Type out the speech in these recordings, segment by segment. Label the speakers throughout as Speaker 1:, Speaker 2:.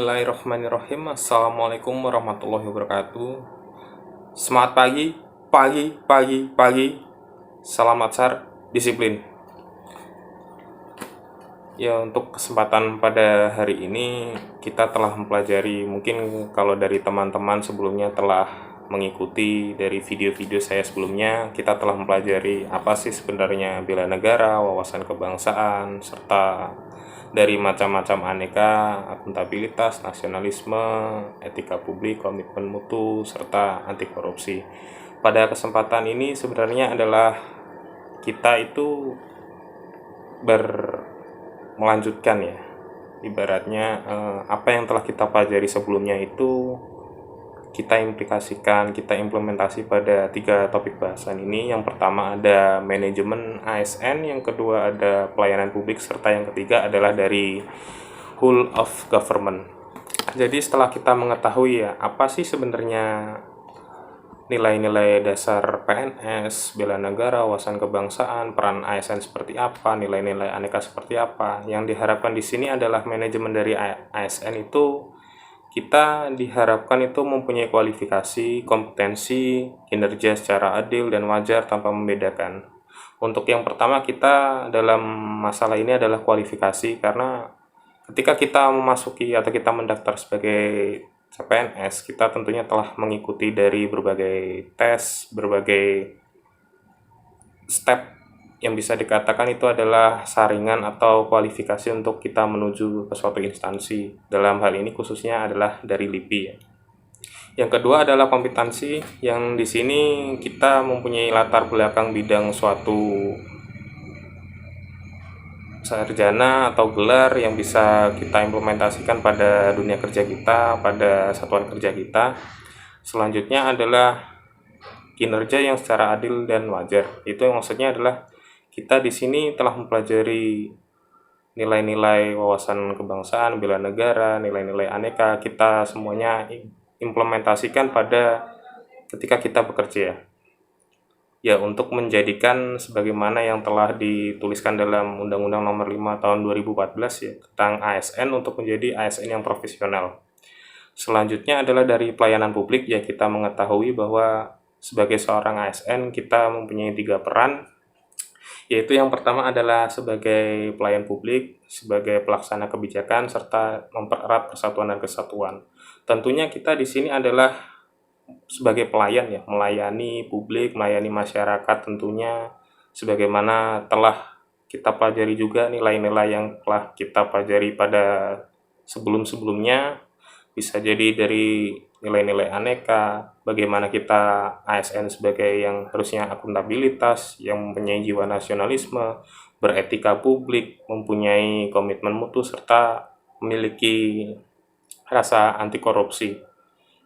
Speaker 1: Bismillahirrahmanirrahim. Assalamualaikum warahmatullahi wabarakatuh. Semangat pagi, pagi, pagi, pagi. Salam matsar, disiplin. Ya, untuk kesempatan pada hari ini kita telah mempelajari, mungkin kalau dari teman-teman sebelumnya telah mengikuti dari video-video saya sebelumnya, kita telah mempelajari apa sih sebenarnya bela negara, wawasan kebangsaan, serta dari macam-macam aneka, akuntabilitas, nasionalisme, etika publik, komitmen mutu, serta anti korupsi. Pada kesempatan ini sebenarnya adalah kita itu melanjutkan ya, ibaratnya apa yang telah kita pelajari sebelumnya itu kita implikasikan, kita implementasi pada 3 topik bahasan ini. Yang pertama ada manajemen ASN, yang kedua ada pelayanan publik, serta yang ketiga adalah dari whole of government. Jadi setelah kita mengetahui ya apa sih sebenarnya nilai-nilai dasar PNS, bela negara, wawasan kebangsaan, peran ASN seperti apa, nilai-nilai aneka seperti apa. Yang diharapkan di sini adalah manajemen dari ASN itu kita diharapkan itu mempunyai kualifikasi, kompetensi, kinerja secara adil dan wajar tanpa membedakan. Untuk yang pertama kita dalam masalah ini adalah kualifikasi, karena ketika kita memasuki atau kita mendaftar sebagai CPNS, kita tentunya telah mengikuti dari berbagai tes, berbagai step yang bisa dikatakan itu adalah saringan atau kualifikasi untuk kita menuju ke suatu instansi. Dalam hal ini khususnya adalah dari LIPI ya. Yang kedua adalah kompetensi, yang di sini kita mempunyai latar belakang bidang suatu sarjana atau gelar yang bisa kita implementasikan pada dunia kerja kita, pada satuan kerja kita. Selanjutnya adalah kinerja yang secara adil dan wajar. Itu yang maksudnya adalah kita di sini telah mempelajari nilai-nilai wawasan kebangsaan, bela negara, nilai-nilai aneka, kita semuanya implementasikan pada ketika kita bekerja ya, untuk menjadikan sebagaimana yang telah dituliskan dalam Undang-Undang Nomor 5 Tahun 2014 ya, tentang ASN, untuk menjadi ASN yang profesional. Selanjutnya adalah dari pelayanan publik ya, kita mengetahui bahwa sebagai seorang ASN kita mempunyai 3 peran, yaitu yang pertama adalah sebagai pelayan publik, sebagai pelaksana kebijakan, serta mempererat persatuan dan kesatuan. Tentunya kita di sini adalah sebagai pelayan ya, melayani publik, melayani masyarakat tentunya, sebagaimana telah kita pelajari juga nilai-nilai yang telah kita pelajari pada sebelum-sebelumnya, bisa jadi dari nilai-nilai aneka, bagaimana kita ASN sebagai yang harusnya akuntabilitas, yang mempunyai jiwa nasionalisme, beretika publik, mempunyai komitmen mutu, serta memiliki rasa anti korupsi.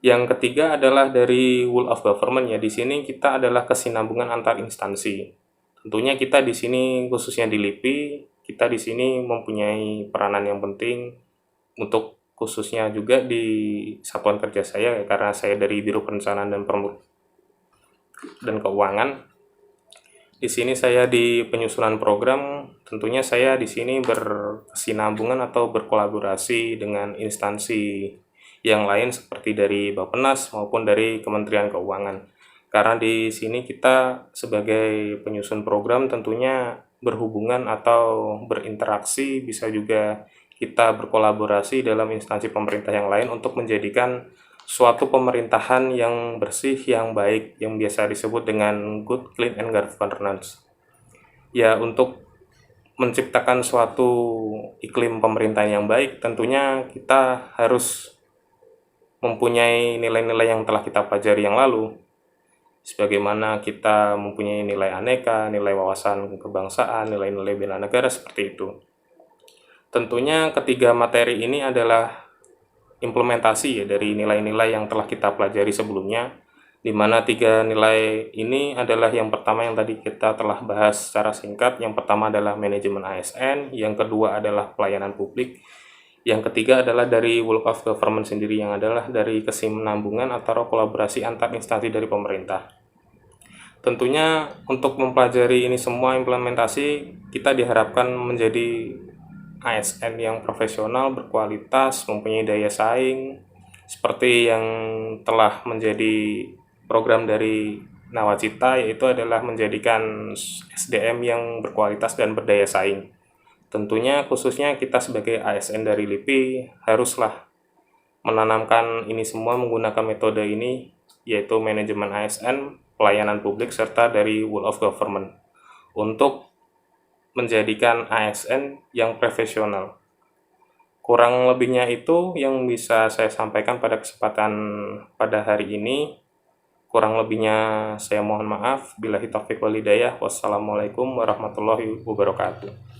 Speaker 1: Yang ketiga adalah dari whole of government ya. Di sini kita adalah kesinambungan antar instansi. Tentunya kita di sini khususnya di LIPI, kita di sini mempunyai peranan yang penting untuk khususnya juga di satuan kerja saya ya, karena saya dari Biro Perencanaan dan Keuangan. Di sini saya di penyusunan program, tentunya saya di sini berkesinambungan atau berkolaborasi dengan instansi yang lain seperti dari Bappenas maupun dari Kementerian Keuangan. Karena di sini kita sebagai penyusun program tentunya berhubungan atau berinteraksi, bisa juga kita berkolaborasi dalam instansi pemerintah yang lain untuk menjadikan suatu pemerintahan yang bersih, yang baik, yang biasa disebut dengan good, clean, and governance. Ya, untuk menciptakan suatu iklim pemerintahan yang baik, tentunya kita harus mempunyai nilai-nilai yang telah kita pelajari yang lalu, sebagaimana kita mempunyai nilai aneka, nilai wawasan kebangsaan, nilai-nilai bela negara, seperti itu. Tentunya ketiga materi ini adalah implementasi ya dari nilai-nilai yang telah kita pelajari sebelumnya, di mana 3 nilai ini adalah yang pertama yang tadi kita telah bahas secara singkat. Yang pertama adalah manajemen ASN, yang kedua adalah pelayanan publik, yang ketiga adalah dari whole of government sendiri, yang adalah dari kesinambungan atau kolaborasi antar instansi dari pemerintah. Tentunya untuk mempelajari ini semua implementasi, kita diharapkan menjadi ASN yang profesional, berkualitas, mempunyai daya saing, seperti yang telah menjadi program dari Nawacita, yaitu adalah menjadikan SDM yang berkualitas dan berdaya saing. Tentunya khususnya kita sebagai ASN dari LIPI haruslah menanamkan ini semua menggunakan metode ini, yaitu manajemen ASN, pelayanan publik, serta dari Whole of Government, untuk menjadikan ASN yang profesional. Kurang lebihnya itu yang bisa saya sampaikan pada kesempatan pada hari ini. Kurang lebihnya saya mohon maaf. Billahi taufiq wal hidayah. Wassalamualaikum warahmatullahi wabarakatuh.